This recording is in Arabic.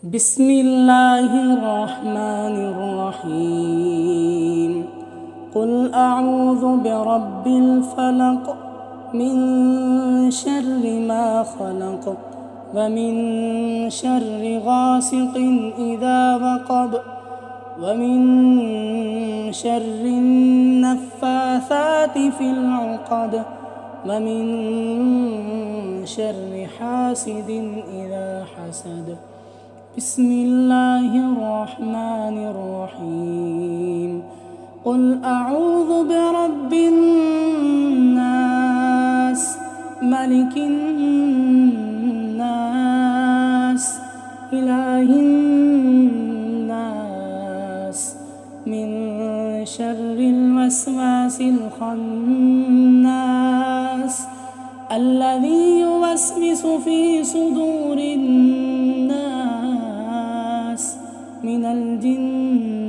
بسم الله الرحمن الرحيم قل أعوذ برب الفلق من شر ما خلق ومن شر غاسق إذا وقب ومن شر النفاثات في العقد ومن شر حاسد إذا حسد بسم الله الرحمن الرحيم قل أعوذ برب الناس ملك الناس إله الناس من شر الوسواس الخناس الذي يوسوس في صدور الناس من الجن